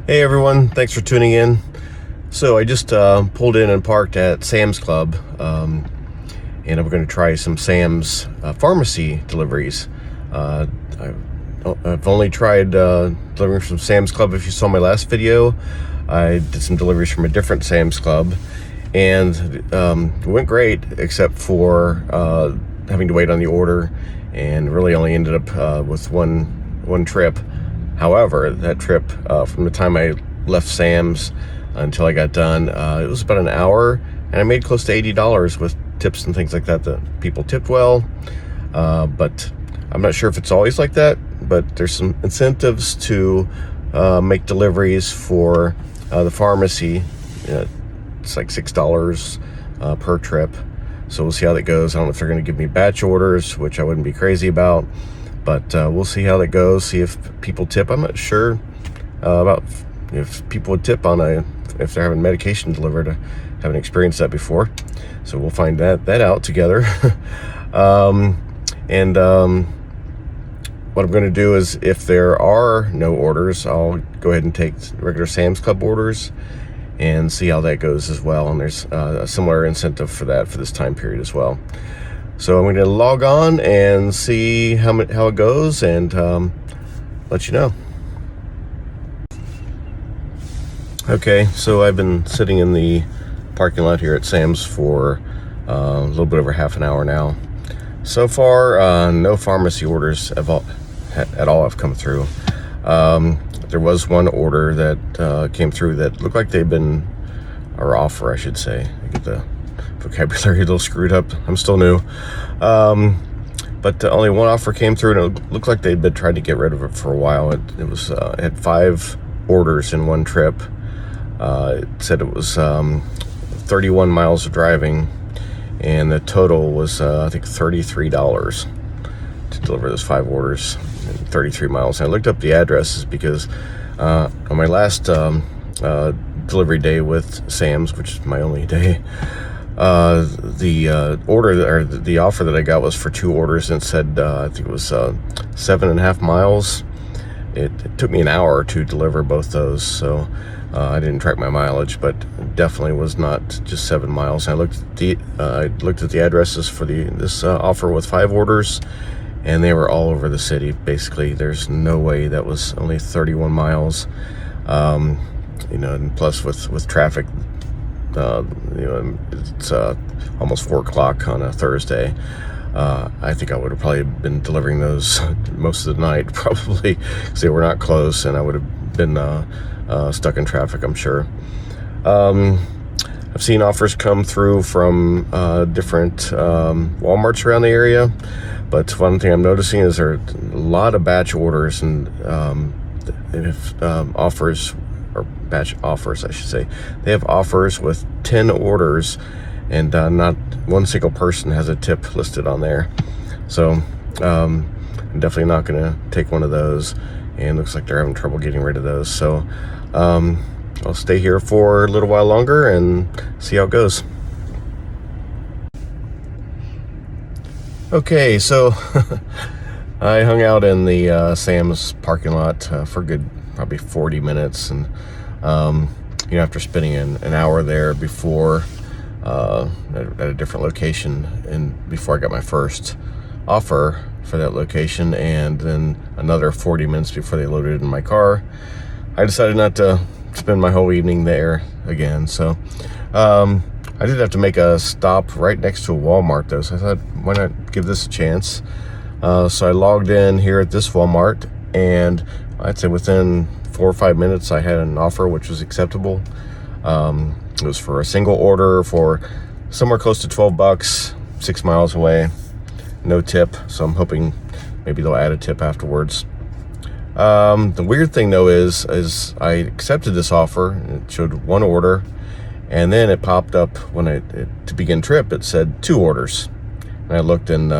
Hey everyone, thanks for tuning in. So I just pulled in and parked at Sam's Club, and I'm going to try some Sam's pharmacy deliveries. I've only tried delivering from Sam's Club. If you saw my last video, I did some deliveries from a different Sam's Club, and it went great except for having to wait on the order, and really only ended up with one trip. However, that trip from the time I left Sam's until I got done, it was about an hour, and I made close to $80 with tips and things like that. The people tipped well, but I'm not sure if it's always like that, but there's some incentives to make deliveries for the pharmacy. It's like $6 per trip, so we'll see how that goes. I don't know if they're going to give me batch orders, which I wouldn't be crazy about, but we'll see how that goes, see if people tip. I'm not sure about if people would tip if they're having medication delivered. I haven't experienced that before, so we'll find that out together. What I'm going to do is, if there are no orders, I'll go ahead and take regular Sam's Club orders and see how that goes as well. And there's a similar incentive for that for this time period as well. So I'm going to log on and see how it goes, and let you know. Okay, so I've been sitting in the parking lot here at Sam's for a little bit over half an hour now. So far, no pharmacy orders at all have come through. There was one order that came through that looked like or offer, I should say. I get the vocabulary a little screwed up. I'm still new. But only one offer came through, and it looked like they'd been trying to get rid of it for a while. It had 5 orders in one trip. It said it was 31 miles of driving, and the total was I think $33 to deliver those 5 orders, 33 miles. And I looked up the addresses because on my last delivery day with Sam's, which is my only day, the offer that I got was for 2 orders, and it said I think it was 7.5 miles. It took me an hour to deliver both those, so I didn't track my mileage, but definitely was not just 7 miles. I looked at the addresses for this offer with 5 orders, and they were all over the city. Basically, there's no way that was only 31 miles. And plus with traffic, it's almost 4 o'clock on a Thursday. I think I would have probably been delivering those most of the night, probably, because they were not close, and I would have been stuck in traffic, I'm sure. I've seen offers come through from different Walmarts around the area, but one thing I'm noticing is there are a lot of batch orders, and batch offers, I should say. They have offers with 10 orders, and not one single person has a tip listed on there. So I'm definitely not going to take one of those, and looks like they're having trouble getting rid of those. So I'll stay here for a little while longer and see how it goes. Okay, so I hung out in the Sam's parking lot for a good probably 40 minutes, and after spending an hour there before at a different location, and before I got my first offer for that location, and then another 40 minutes before they loaded it in my car, I decided not to spend my whole evening there again. So I did have to make a stop right next to a Walmart, though, so I thought, why not give this a chance? So I logged in here at this Walmart, and I'd say within 4 or 5 minutes I had an offer which was acceptable. It was for a single order for somewhere close to $12, 6 miles away, no tip, so I'm hoping maybe they'll add a tip afterwards. The weird thing, though, is I accepted this offer. It showed 1 order, and then it popped up to begin trip, it said 2 orders. And I looked, and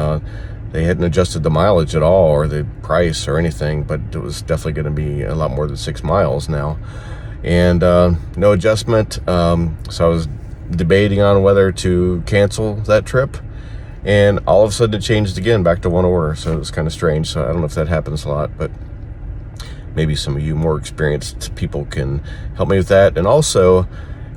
they hadn't adjusted the mileage at all, or the price or anything, but it was definitely going to be a lot more than 6 miles now. And no adjustment, so I was debating on whether to cancel that trip, and all of a sudden it changed again back to 1 order. So it was kind of strange. So I don't know if that happens a lot, but maybe some of you more experienced people can help me with that. And also,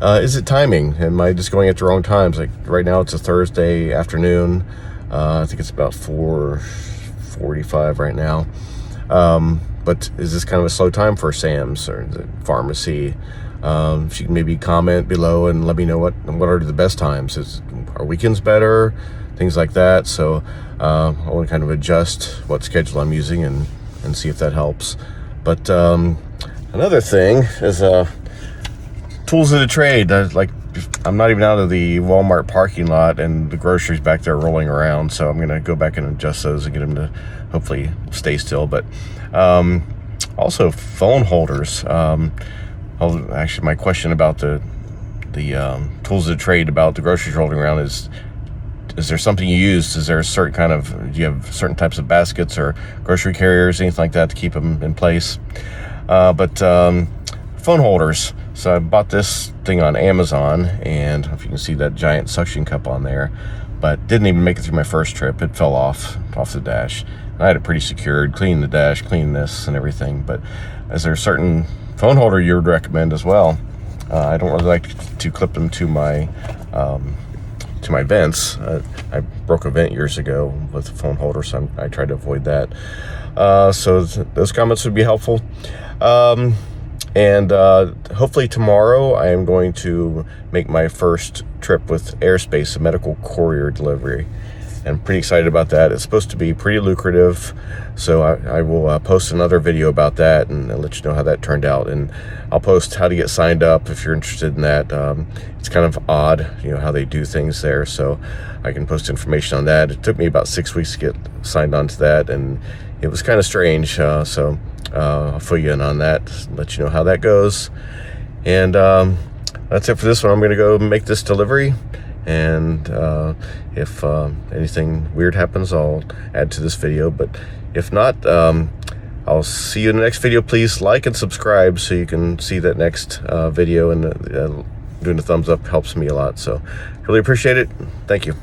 is it timing? Am I just going at the wrong times? Like right now it's a Thursday afternoon. I think it's about 4:45 right now. But is this kind of a slow time for Sam's or the pharmacy? If you can maybe comment below and let me know what are the best times. Are weekends better? Things like that. So I want to kind of adjust what schedule I'm using and see if that helps. But another thing is tools of the trade. Like I'm not even out of the Walmart parking lot, and the groceries back there rolling around. So I'm going to go back and adjust those and get them to hopefully stay still. But also phone holders. Actually, my question about the tools of the trade about the groceries rolling around is there something you use? Is there a certain kind of, do you have certain types of baskets or grocery carriers, anything like that to keep them in place? But phone holders. So I bought this thing on Amazon, and if you can see that giant suction cup on there, but didn't even make it through my first trip. It fell off the dash. And I had it pretty secured, cleaned the dash, cleaned this and everything. But is there a certain phone holder you would recommend as well? I don't really like to clip them to my vents. I broke a vent years ago with a phone holder, so I tried to avoid that. So those comments would be helpful. And hopefully tomorrow I am going to make my first trip with Airspace, a medical courier delivery. And I'm pretty excited about that. It's supposed to be pretty lucrative, so I will post another video about that and I'll let you know how that turned out. And I'll post how to get signed up if you're interested in that. It's kind of odd, how they do things there, so I can post information on that. It took me about 6 weeks to get signed on to that, and it was kind of strange, so I'll fill you in on that, let you know how that goes. And that's it for this one. I'm going to go make this delivery, and if anything weird happens, I'll add to this video. But if not, I'll see you in the next video. Please like and subscribe so you can see that next video, and doing a thumbs up helps me a lot. So really appreciate it. Thank you.